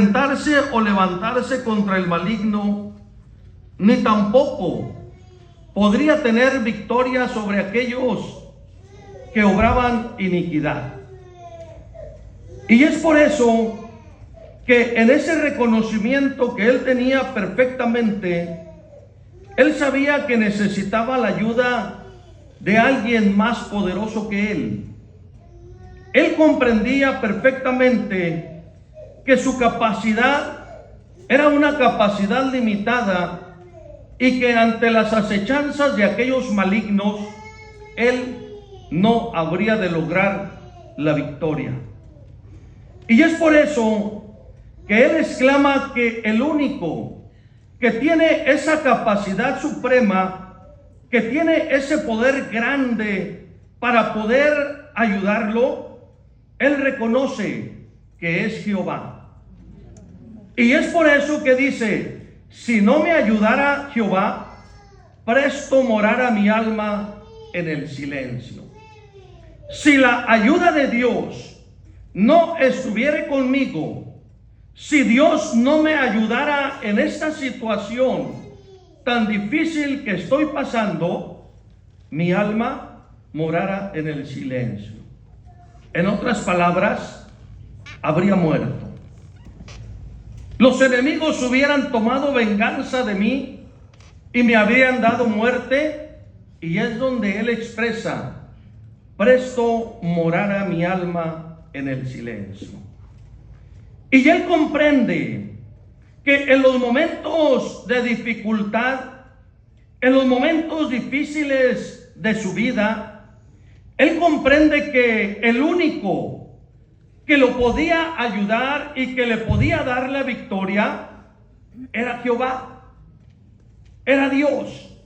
enfrentarse o levantarse contra el maligno, ni tampoco podría tener victoria sobre aquellos que obraban iniquidad. Y es por eso que en ese reconocimiento que él tenía perfectamente, él sabía que necesitaba la ayuda de alguien más poderoso que él. Él comprendía perfectamente que su capacidad era una capacidad limitada y que ante las acechanzas de aquellos malignos, él no habría de lograr la victoria. Y es por eso que él exclama que el único que tiene esa capacidad suprema, que tiene ese poder grande para poder ayudarlo, él reconoce que es Jehová. Y es por eso que dice: si no me ayudara Jehová, presto morara mi alma en el silencio. Si la ayuda de Dios no estuviera conmigo, si Dios no me ayudara en esta situación tan difícil que estoy pasando, mi alma morara en el silencio. En otras palabras, habría muerto. Los enemigos hubieran tomado venganza de mí y me habrían dado muerte. Y es donde él expresa: presto morara mi alma en el silencio. Y él comprende que en los momentos de dificultad, en los momentos difíciles de su vida, él comprende que el único que lo podía ayudar y que le podía dar la victoria era Jehová, era Dios.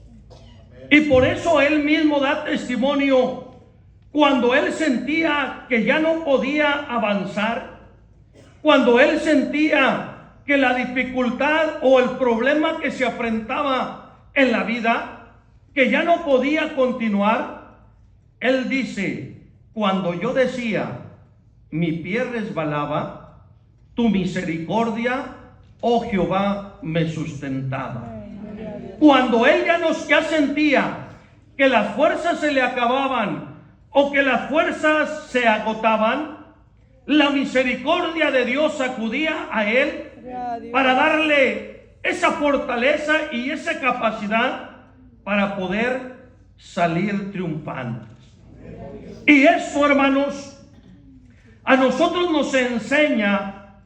Y por eso él mismo da testimonio cuando él sentía que ya no podía avanzar, cuando él sentía que la dificultad o el problema que se afrontaba en la vida, que ya no podía continuar, él dice: cuando yo decía, mi pie resbalaba, tu misericordia, oh Jehová, me sustentaba. Cuando él ya sentía que las fuerzas se le acababan o que las fuerzas se agotaban, la misericordia de Dios acudía a él para darle esa fortaleza y esa capacidad para poder salir triunfantes. Y esto, hermanos, a nosotros nos enseña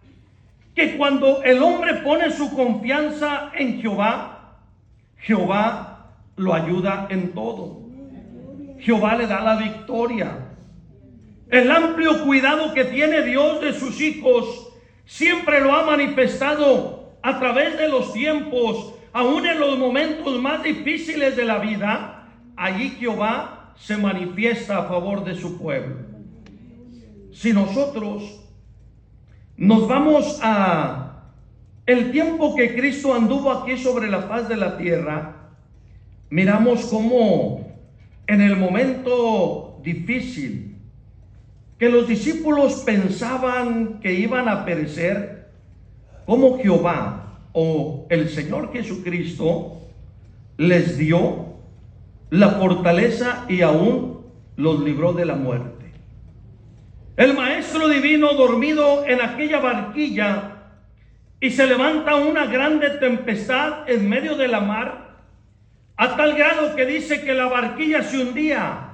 que cuando el hombre pone su confianza en Jehová, Jehová lo ayuda en todo. Jehová le da la victoria. El amplio cuidado que tiene Dios de sus hijos siempre lo ha manifestado a través de los tiempos, aún en los momentos más difíciles de la vida. Allí Jehová se manifiesta a favor de su pueblo. Si nosotros nos vamos a el tiempo que Cristo anduvo aquí sobre la faz de la tierra, miramos cómo en el momento difícil que los discípulos pensaban que iban a perecer, como Jehová o el Señor Jesucristo les dio la fortaleza y aún los libró de la muerte. El Maestro Divino, dormido en aquella barquilla, y se levanta una grande tempestad en medio de la mar, a tal grado que dice que la barquilla se hundía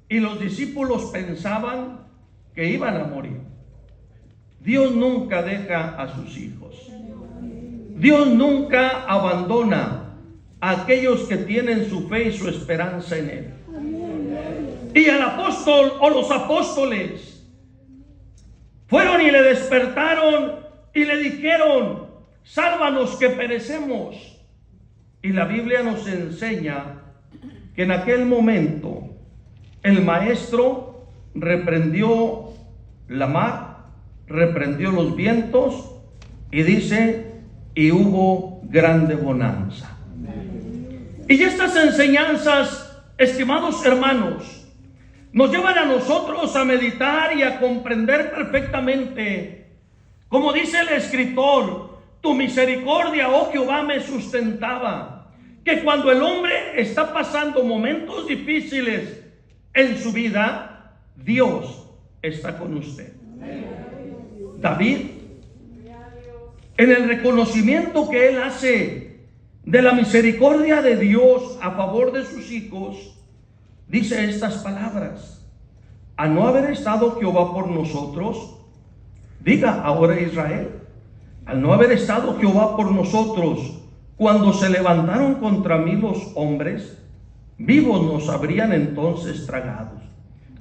y los discípulos pensaban que iban a morir. Dios nunca deja a sus hijos. Dios nunca abandona a aquellos que tienen su fe y su esperanza en Él. Y el apóstol o los apóstoles fueron y le despertaron y le dijeron: sálvanos que perecemos. Y la Biblia nos enseña que en aquel momento el Maestro reprendió la mar, reprendió los vientos y dice: y hubo grande bonanza. Y estas enseñanzas, estimados hermanos, nos llevan a nosotros a meditar y a comprender perfectamente Como dice el escritor, tu misericordia, oh Jehová, me sustentaba. Que cuando el hombre está pasando momentos difíciles en su vida, Dios está con usted. David, en el reconocimiento que él hace de la misericordia de Dios a favor de sus hijos, dice estas palabras: a no haber estado Jehová por nosotros, diga ahora Israel, al no haber estado Jehová por nosotros, cuando se levantaron contra mí los hombres, vivos nos habrían entonces tragados.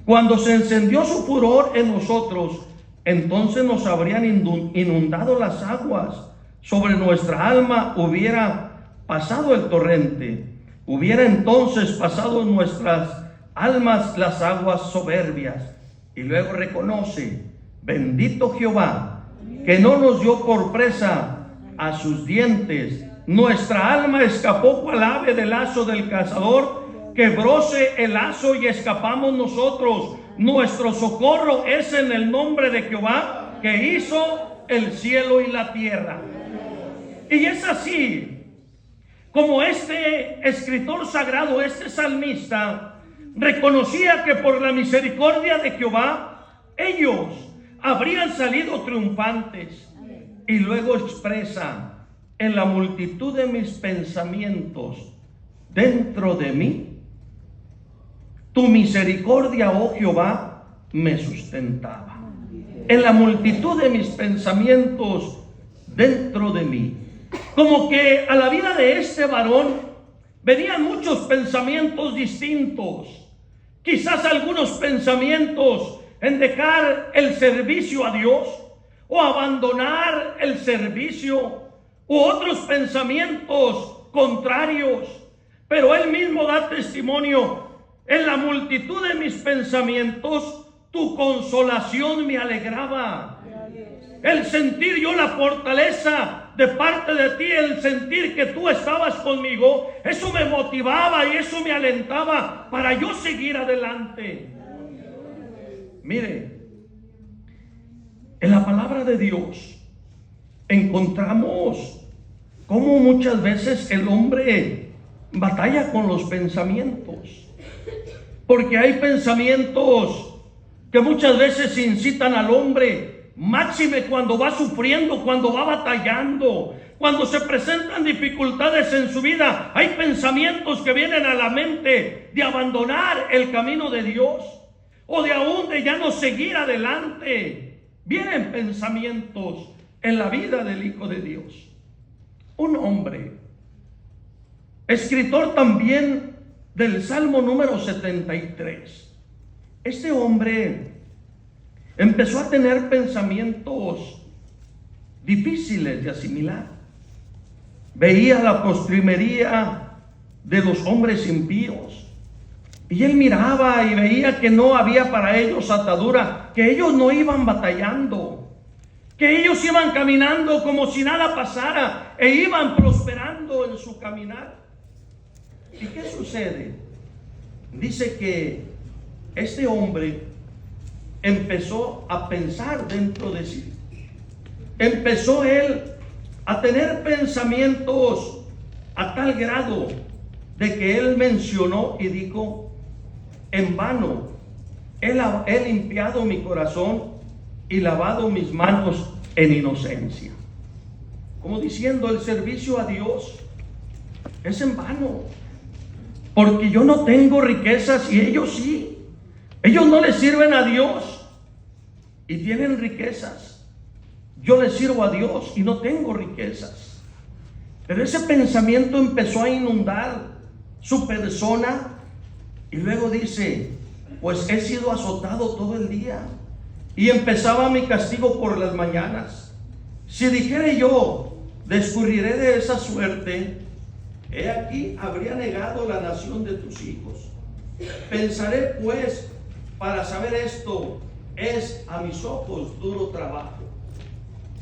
Cuando se encendió su furor en nosotros, entonces nos habrían inundado las aguas. Sobre nuestra alma hubiera pasado el torrente. Hubiera entonces pasado en nuestras almas las aguas soberbias. Y luego reconoce: bendito Jehová, que no nos dio por presa a sus dientes. Nuestra alma escapó cual ave del lazo del cazador. Quebróse el lazo y escapamos nosotros. Nuestro socorro es en el nombre de Jehová, que hizo el cielo y la tierra. Y es así como este escritor sagrado, este salmista, reconocía que por la misericordia de Jehová ellos habrían salido triunfantes. Y luego expresa: en la multitud de mis pensamientos dentro de mí, tu misericordia, oh Jehová, me sustentaba. En la multitud de mis pensamientos dentro de mí. Como que a la vida de este varón venían muchos pensamientos distintos. Quizás algunos pensamientos en dejar el servicio a Dios o abandonar el servicio, u otros pensamientos contrarios. Pero él mismo da testimonio: en la multitud de mis pensamientos, tu consolación me alegraba. El sentir yo la fortaleza de parte de ti, el sentir que tú estabas conmigo, eso me motivaba y eso me alentaba para yo seguir adelante. Mire, en la palabra de Dios encontramos cómo muchas veces el hombre batalla con los pensamientos. Porque hay pensamientos que muchas veces incitan al hombre, máxime cuando va sufriendo, cuando va batallando, cuando se presentan dificultades en su vida. Hay pensamientos que vienen a la mente de abandonar el camino de Dios, o de aún de ya no seguir adelante. Vienen pensamientos en la vida del Hijo de Dios. Un hombre, escritor también del Salmo número 73. Este hombre empezó a tener pensamientos difíciles de asimilar. Veía la postrimería de los hombres impíos, y él miraba y veía que no había para ellos atadura, que ellos no iban batallando, que ellos iban caminando como si nada pasara e iban prosperando en su caminar. ¿Y qué sucede? Dice que este hombre empezó a pensar dentro de sí. Empezó él a tener pensamientos a tal grado de que él mencionó y dijo: en vano he limpiado mi corazón y lavado mis manos en inocencia. Como diciendo, el servicio a Dios es en vano, porque yo no tengo riquezas y ellos sí. Ellos no le sirven a Dios y tienen riquezas. Yo le sirvo a Dios y no tengo riquezas. Pero ese pensamiento empezó a inundar su persona, y luego dice: pues he sido azotado todo el día y empezaba mi castigo por las mañanas. Si dijere yo, descurriré de esa suerte, he aquí habría negado la nación de tus hijos. Pensaré pues, para saber esto, es a mis ojos duro trabajo.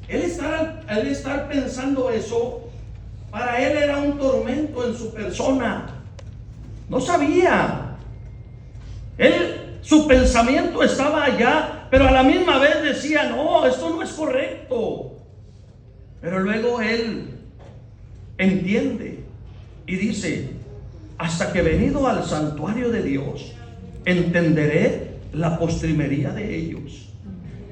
Él estar pensando eso, para él era un tormento en su persona. No sabía. Su pensamiento estaba allá pero a la misma vez decía, no, esto no es correcto. Pero luego él entiende y dice, hasta que venido al santuario de Dios, entenderé la postrimería de ellos.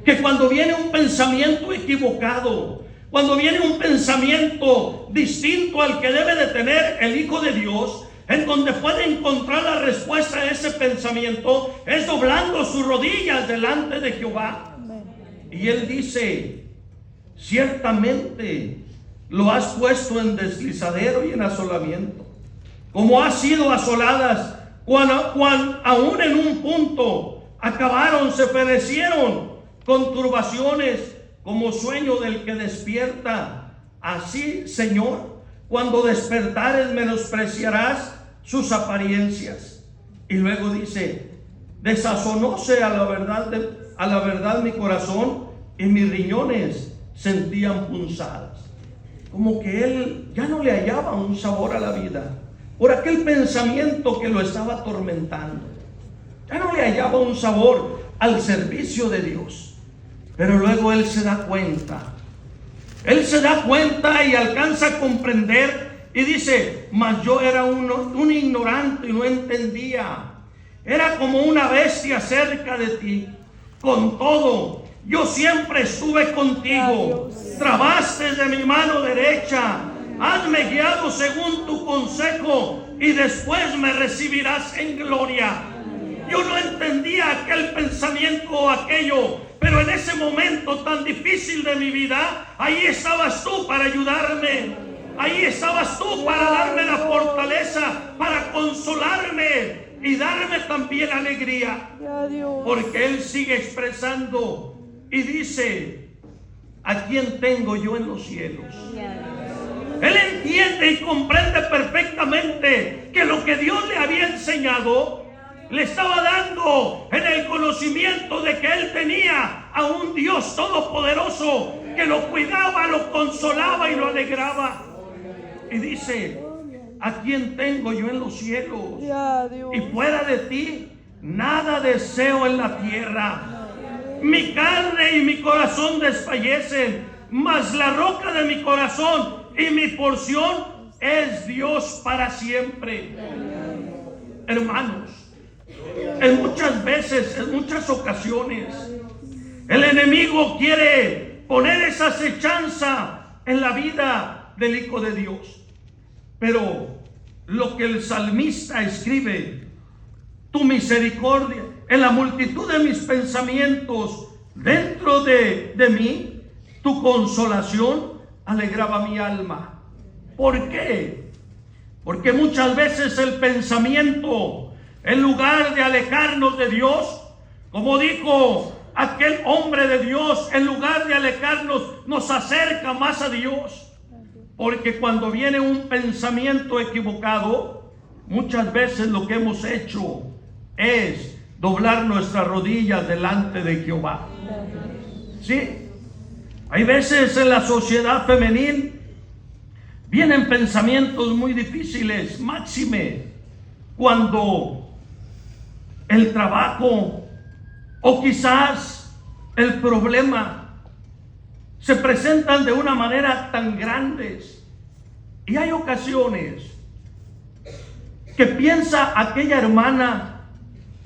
Que cuando viene un pensamiento equivocado, cuando viene un pensamiento distinto al que debe de tener el Hijo de Dios, en donde puede encontrar la respuesta a ese pensamiento, es doblando sus rodillas delante de Jehová. Y él dice, ciertamente lo has puesto en deslizadero y en asolamiento, como ha sido asoladas, cuando aún en un punto acabaron, se perecieron con turbaciones, como sueño del que despierta. Así, Señor, cuando despertares menospreciarás sus apariencias. Y luego dice, desazonóse a la verdad mi corazón, y mis riñones sentían punzadas. Como que él ya no le hallaba un sabor a la vida por aquel pensamiento que lo estaba atormentando. Ya no le hallaba un sabor al servicio de Dios. Pero luego él se da cuenta. Él se da cuenta y alcanza a comprender y dice, mas yo era un ignorante y no entendía. Era como una bestia cerca de ti. Con todo, yo siempre estuve contigo. Trabaste de mi mano derecha. Hazme guiado según tu consejo y después me recibirás en gloria. Yo no entendía aquel pensamiento o aquello, pero en ese momento tan difícil de mi vida, ahí estabas tú para ayudarme. Ahí estabas tú para darme la fortaleza, para consolarme y darme también alegría. Porque él sigue expresando y dice, ¿a quién tengo yo en los cielos? Él entiende y comprende perfectamente que lo que Dios le había enseñado le estaba dando en el conocimiento de que él tenía a un Dios todopoderoso que lo cuidaba, lo consolaba y lo alegraba. Y dice, ¿a quién tengo yo en los cielos? Y fuera de ti, nada deseo en la tierra. Mi carne y mi corazón desfallecen, mas la roca de mi corazón y mi porción es Dios para siempre. Hermanos, en muchas veces, en muchas ocasiones, el enemigo quiere poner esa acechanza en la vida del Hijo de Dios. Pero lo que el salmista escribe, tu misericordia, en la multitud de mis pensamientos, dentro de mí, tu consolación alegraba mi alma. ¿Por qué? Porque muchas veces el pensamiento, en lugar de alejarnos de Dios, como dijo aquel hombre de Dios, en lugar de alejarnos, nos acerca más a Dios. Porque cuando viene un pensamiento equivocado, muchas veces lo que hemos hecho es doblar nuestras rodillas delante de Jehová. Sí, hay veces en la sociedad femenil vienen pensamientos muy difíciles, máxime cuando el trabajo o quizás el problema se presentan de una manera tan grandes. Y hay ocasiones que piensa aquella hermana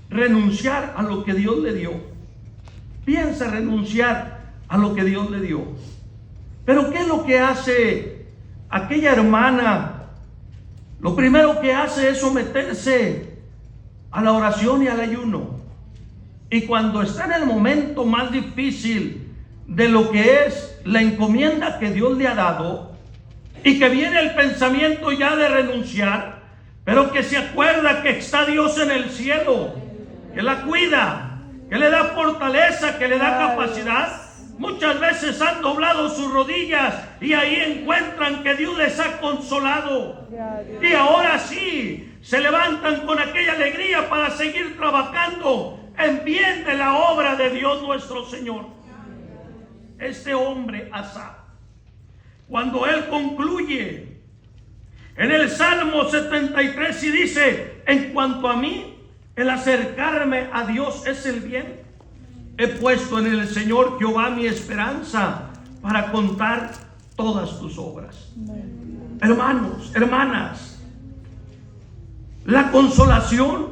renunciar a lo que Dios le dio. Piensa renunciar a lo que Dios le dio. Pero ¿qué es lo que hace aquella hermana? Lo primero que hace es someterse a la oración y al ayuno. Y cuando está en el momento más difícil de lo que es la encomienda que Dios le ha dado, y que viene el pensamiento ya de renunciar, pero que se acuerda que está Dios en el cielo, que la cuida, que le da fortaleza, que le da capacidad, muchas veces han doblado sus rodillas y ahí encuentran que Dios les ha consolado. Y ahora sí, se levantan con aquella alegría para seguir trabajando en bien de la obra de Dios nuestro Señor. Este hombre, Asaf, cuando él concluye en el Salmo 73 y dice, en cuanto a mí, el acercarme a Dios es el bien. he puesto en el Señor Jehová mi esperanza para contar todas tus obras. Hermanos, hermanas, la consolación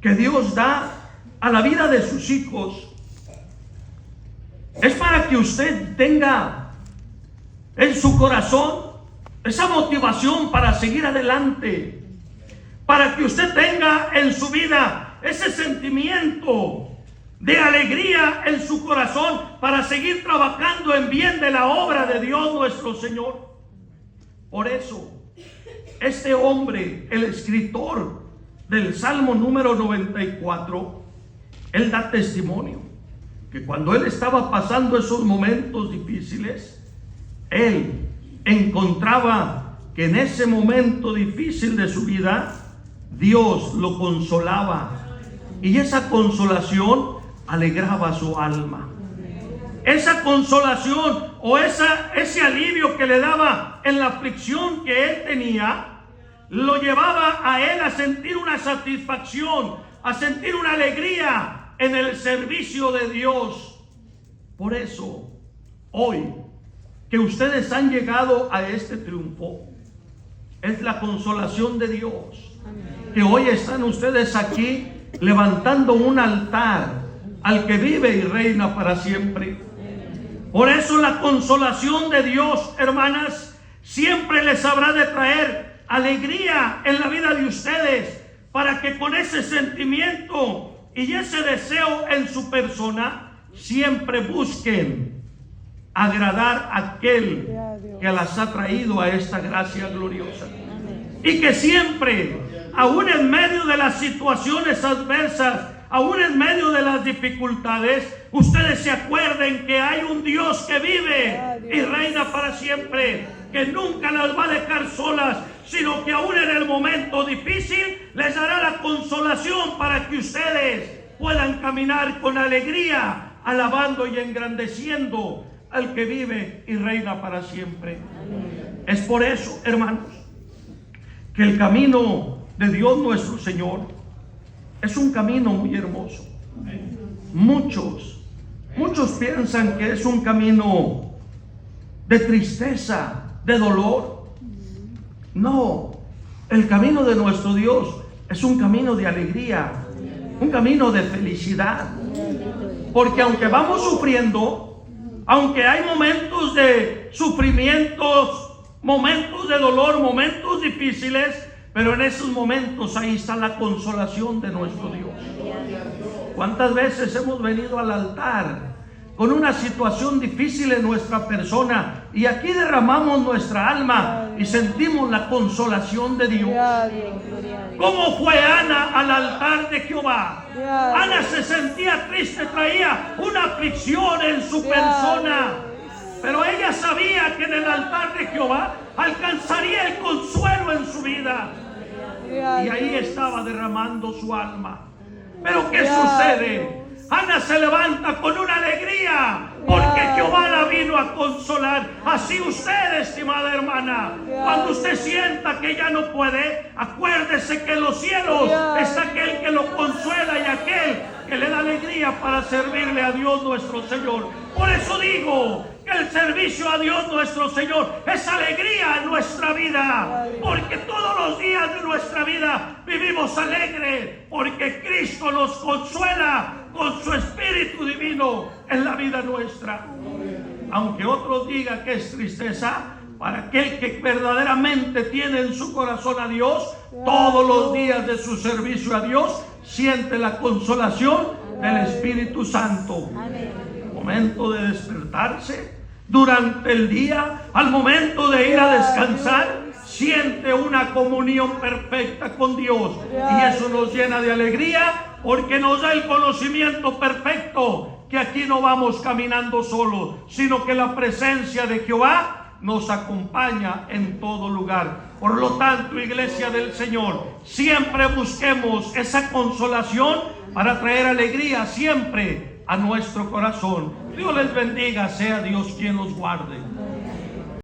que Dios da a la vida de sus hijos es para que usted tenga en su corazón esa motivación para seguir adelante, para que usted tenga en su vida ese sentimiento de alegría en su corazón para seguir trabajando en bien de la obra de Dios nuestro Señor. Por eso, este hombre, el escritor del Salmo número 94, él da testimonio que cuando él estaba pasando esos momentos difíciles, él encontraba que en ese momento difícil de su vida, Dios lo consolaba, y esa consolación alegraba su alma. Esa consolación o ese alivio que le daba en la aflicción que él tenía, lo llevaba a él a sentir una satisfacción, a sentir una alegría en el servicio de Dios. Por eso, hoy que ustedes han llegado a este triunfo, es la consolación de Dios. Que hoy están ustedes aquí levantando un altar al que vive y reina para siempre. Por eso la consolación de Dios, hermanas, siempre les habrá de traer alegría en la vida de ustedes, para que con ese sentimiento y ese deseo en su persona siempre busquen agradar a aquel que las ha traído a esta gracia gloriosa. Y que siempre, aún en medio de las situaciones adversas, aún en medio de las dificultades, ustedes se acuerden que hay un Dios que vive y reina para siempre, que nunca las va a dejar solas, sino que aún en el momento difícil les dará la consolación para que ustedes puedan caminar con alegría, alabando y engrandeciendo al que vive y reina para siempre. Es por eso, hermanos, que el camino de Dios nuestro Señor es un camino muy hermoso. Muchos piensan que es un camino de tristeza, de dolor. No, el camino de nuestro Dios es un camino de alegría, un camino de felicidad. Porque aunque vamos sufriendo, aunque hay momentos de sufrimientos, momentos de dolor, momentos difíciles, pero en esos momentos ahí está la consolación de nuestro Dios. ¿Cuántas veces hemos venido al altar con una situación difícil en nuestra persona y aquí derramamos nuestra alma y sentimos la consolación de Dios? ¿Cómo fue Ana al altar de Jehová? Ana se sentía triste, traía una aflicción en su persona, pero ella sabía que en el altar de Jehová alcanzaría el consuelo en su vida. Y ahí estaba derramando su alma. Pero ¿qué sucede? Ana se levanta con una alegría porque Jehová la vino a consolar. Así usted, estimada hermana, cuando usted sienta que ya no puede, acuérdese que en los cielos está aquel que lo consuela y aquel que le da alegría para servirle a Dios nuestro Señor. Por eso digo que el servicio a Dios nuestro Señor es alegría en nuestra vida, porque todos los días de nuestra vida vivimos alegre, porque Cristo nos consuela con su Espíritu Divino en la vida nuestra. Aunque otros digan que es tristeza, para aquel que verdaderamente tiene en su corazón a Dios, todos los días de su servicio a Dios siente la consolación del Espíritu Santo. Al momento de despertarse durante el día, al momento de ir a descansar, siente una comunión perfecta con Dios, y eso nos llena de alegría porque nos da el conocimiento perfecto que aquí no vamos caminando solos, sino que la presencia de Jehová nos acompaña en todo lugar. Por lo tanto, iglesia del Señor, siempre busquemos esa consolación para traer alegría siempre a nuestro corazón. Dios les bendiga, sea Dios quien los guarde.